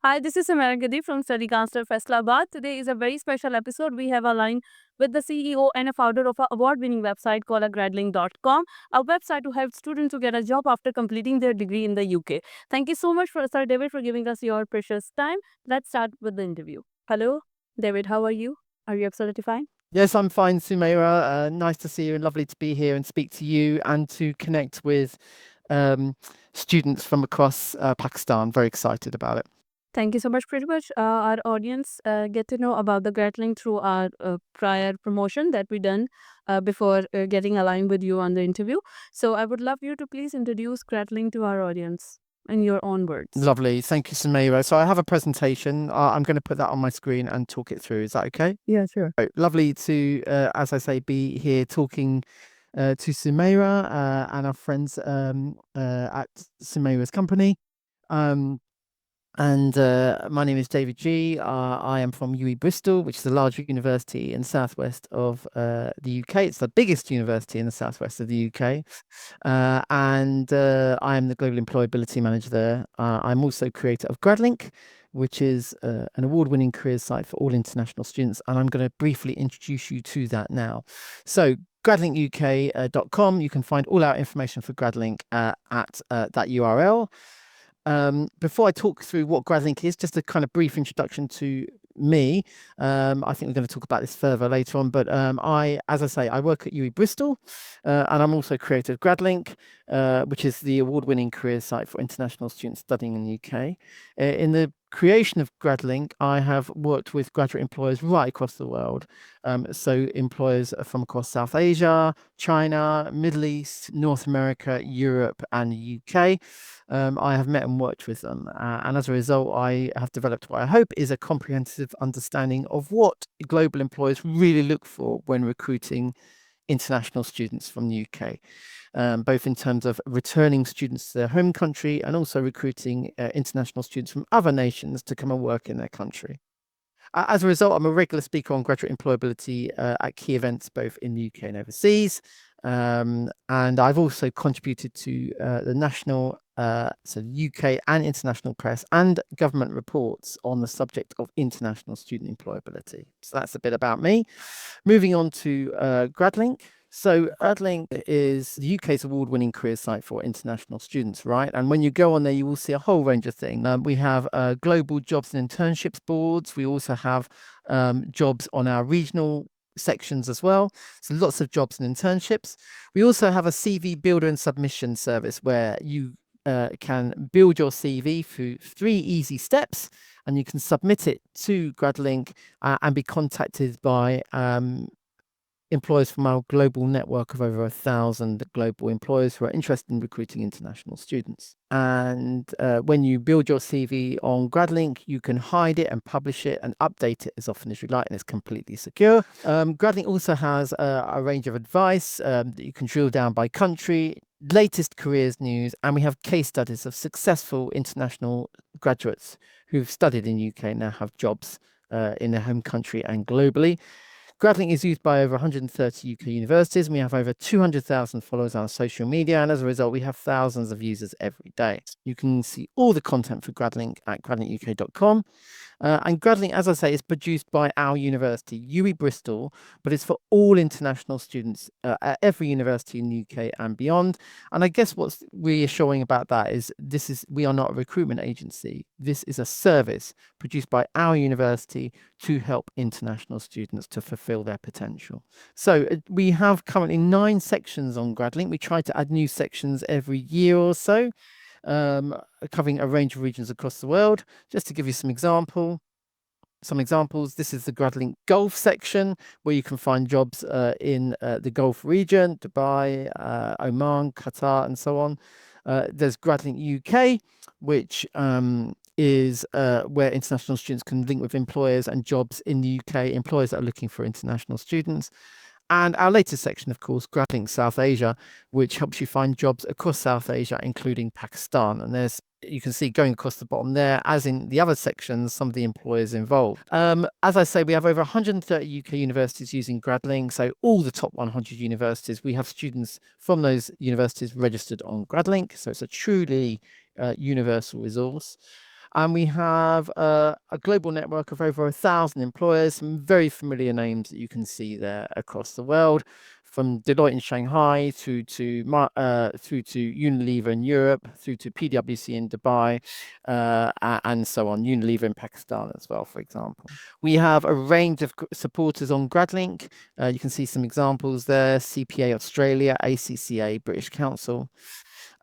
Hi, this is Samara from Study Counsellor Faisalabad. Today is a very special episode. We have a line with the CEO and a founder of an award-winning website called Gradlink.com, a website to help students to get a job after completing their degree in the UK. Thank you so much, Sir David, for giving us your precious time. Let's start with the interview. Hello, David, how are you? Are you absolutely fine? Yes, I'm fine, Sumaira. Nice to see you and lovely to be here and speak to you and to connect with students from across Pakistan. Very excited about it. Thank you so much. Pretty much our audience get to know about the Gradlink through our prior promotion that we done before getting aligned with you on the interview. So I would love you to please introduce Gradlink to our audience in your own words. Lovely. Thank you, Sumaira. So I have a presentation. I'm going to put that on my screen and talk it through. Is that okay? Yeah, sure. So, lovely to, as I say, be here talking to Sumaira and our friends at Sumaira's company. My name is David G. I am from UWE Bristol, which is a large university in the southwest of the UK. It's the biggest university in the southwest of the UK. I am the Global Employability Manager there. I'm also creator of Gradlink, which is an award-winning careers site for all international students. And I'm going to briefly introduce you to that now. So gradlinkuk.com, you can find all our information for Gradlink at that URL. Before I talk through what Gradlink is, just a kind of brief introduction to me. I think we're going to talk about this further later on, but as I say, I work at UWE Bristol, and I'm also creator of Gradlink, which is the award-winning career site for international students studying in the UK. In the creation of Gradlink, I have worked with graduate employers right across the world. So employers from across South Asia, China, Middle East, North America, Europe, and the UK. I have met and worked with them, and as a result, I have developed what I hope is a comprehensive understanding of what global employers really look for when recruiting international students from the UK, both in terms of returning students to their home country and also recruiting international students from other nations to come and work in their country. As a result, I'm a regular speaker on graduate employability at key events both in the UK and overseas. And I've also contributed to the national, so UK and international press and government reports on the subject of international student employability. So that's a bit about me. Moving on to Gradlink. So Gradlink is the UK's award-winning career site for international students, right? And when you go on there, you will see a whole range of things. We have global jobs and internships boards. We also have jobs on our regional sections as well. So lots of jobs and internships. We also have a CV builder and submission service where you can build your CV through 3 easy steps, and you can submit it to Gradlink and be contacted by employers from our global network of over 1,000 global employers who are interested in recruiting international students. And when you build your CV on Gradlink, you can hide it and publish it and update it as often as you like, and it's completely secure. Gradlink also has a range of advice that you can drill down by country, latest careers news, and we have case studies of successful international graduates who've studied in UK and now have jobs in their home country and globally. Gradlink is used by over 130 UK universities, and we have over 200,000 followers on social media, and as a result, we have thousands of users every day. You can see all the content for Gradlink at gradlinkuk.com. And Gradlink, as I say, is produced by our university, UWE Bristol, but it's for all international students at every university in the UK and beyond. And I guess what's reassuring about that is we are not a recruitment agency. This is a service produced by our university to help international students to fulfill their potential. So we have currently 9 sections on Gradlink. We try to add new sections every year or so, covering a range of regions across the world. Just to give you some examples, this is the Gradlink Gulf section, where you can find jobs in the Gulf region, Dubai, Oman, Qatar, and so on. There's Gradlink UK, which is where international students can link with employers and jobs in the UK, employers that are looking for international students. And our latest section, of course, Gradlink South Asia, which helps you find jobs across South Asia, including Pakistan. And you can see going across the bottom there, as in the other sections, some of the employers involved. As I say, we have over 130 UK universities using Gradlink. So all the top 100 universities, we have students from those universities registered on Gradlink. So it's a truly universal resource. And we have a global network of over 1,000 employers, some very familiar names that you can see there across the world, from Deloitte in Shanghai through to Unilever in Europe, through to PwC in Dubai, and so on. Unilever in Pakistan as well, for example. We have a range of supporters on Gradlink. You can see some examples there: CPA Australia, ACCA, British Council.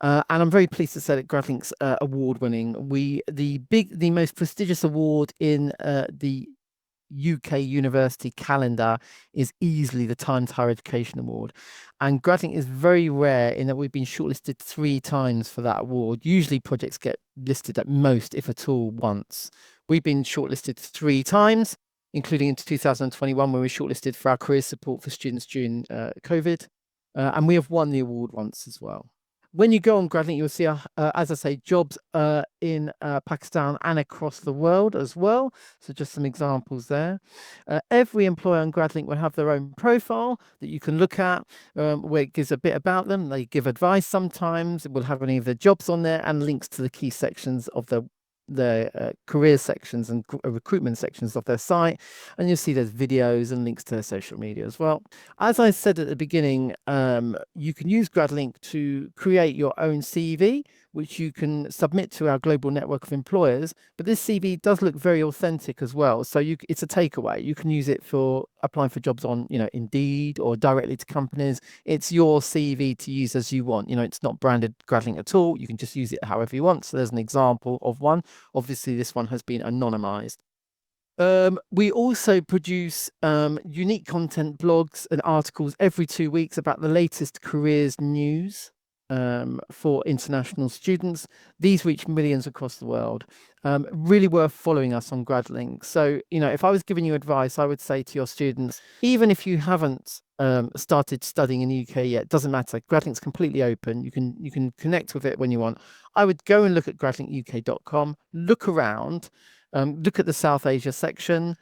And I'm very pleased to say that Gradlink's award-winning. The most prestigious award in the UK university calendar is easily the Times Higher Education Award. And Gradlink is very rare in that we've been shortlisted 3 times for that award. Usually projects get listed at most, if at all, once. We've been shortlisted 3 times, including in 2021 when we were shortlisted for our career support for students during COVID. And we have won the award once as well. When you go on Gradlink, you'll see, as I say, jobs in Pakistan and across the world as well. So just some examples there. Every employer on Gradlink will have their own profile that you can look at, where it gives a bit about them. They give advice sometimes. It will have any of their jobs on there and links to the key sections of the career sections and recruitment sections of their site, and you'll see there's videos and links to their social media as well. As I said at the beginning, you can use Gradlink to create your own CV, which you can submit to our global network of employers. But this CV does look very authentic as well, so it's a takeaway. You can use it for applying for jobs on, Indeed or directly to companies. It's your CV to use as you want. It's not branded Gradlink at all. You can just use it however you want. So there's an example of one. Obviously, this one has been anonymized. We also produce unique content blogs and articles every 2 weeks about the latest careers news for international students. These reach millions across the world. Really worth following us on Gradlink. So, if I was giving you advice, I would say to your students, even if you haven't started studying in the UK yet, doesn't matter. Gradlink's completely open. You can connect with it when you want. I would go and look at gradlinkuk.com, look around, look at the South Asia section.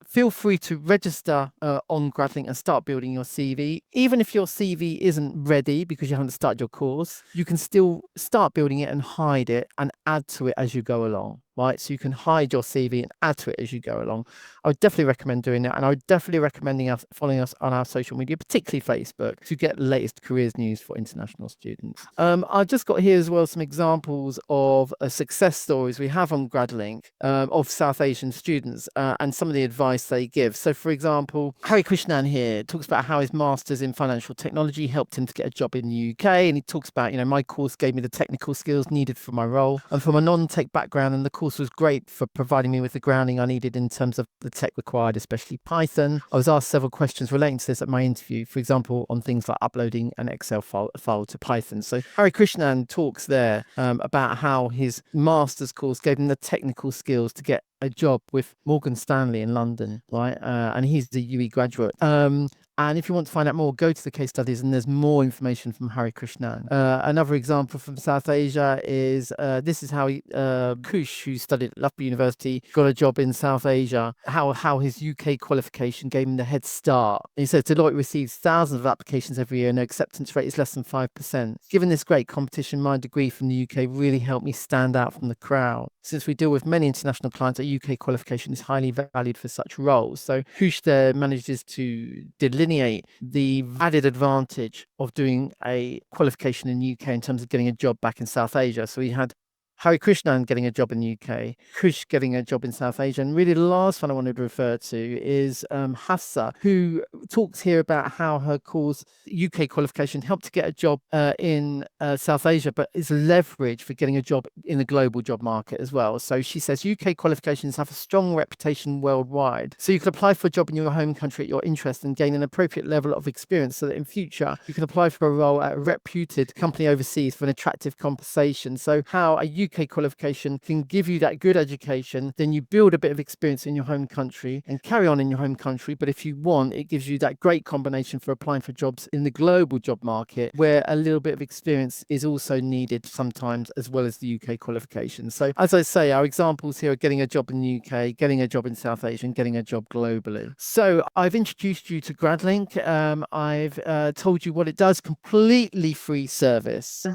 Feel free to register on Gradlink and start building your CV. Even if your CV isn't ready because you haven't started your course, you can still start building it and hide it and add to it as you go along, right? So you can hide your CV and add to it as you go along. I would definitely recommend doing that. And I would definitely recommend following us on our social media, particularly Facebook, to get the latest careers news for international students. I've just got here as well some examples of success stories we have on Gradlink of South Asian students and some of the advice they give. So, for example, Hari Krishnan here talks about how his master's in financial technology helped him to get a job in the UK. And he talks about, my course gave me the technical skills needed for my role. And from a non-tech background, and the course was great for providing me with the grounding I needed in terms of the tech required, especially Python. I was asked several questions relating to this at my interview, for example, on things like uploading an Excel file to Python. So Hari Krishnan talks there about how his master's course gave him the technical skills to get a job with Morgan Stanley in London, right? And he's the 𝐕𝐈𝐒𝐀 graduate. And if you want to find out more, go to the case studies and there's more information from Hari Krishnan. Another example from South Asia is this is how Kush, who studied at Loughborough University, got a job in South Asia, how his UK qualification gave him the head start. He said Deloitte receives thousands of applications every year and the acceptance rate is less than 5%. Given this great competition, my degree from the UK really helped me stand out from the crowd. Since we deal with many international clients, a UK qualification is highly valued for such roles. So Kush there manages to delineate the added advantage of doing a qualification in the UK in terms of getting a job back in South Asia. So we had Hari Krishnan getting a job in the UK, Kush getting a job in South Asia. And really the last one I wanted to refer to is Hafsa, who talks here about how her course UK qualification helped to get a job in South Asia, but is leverage for getting a job in the global job market as well. So she says UK qualifications have a strong reputation worldwide. So you can apply for a job in your home country at your interest and gain an appropriate level of experience so that in future you can apply for a role at a reputed company overseas for an attractive compensation. So how a UK qualification can give you that good education, then you build a bit of experience in your home country and carry on in your home country. But if you want, it gives you that great combination for applying for jobs in the global job market, where a little bit of experience is also needed sometimes, as well as the UK qualification. So as I say, our examples here are getting a job in the UK, getting a job in South Asia, and getting a job globally. So I've introduced you to Gradlink. I've told you what it does, completely free service.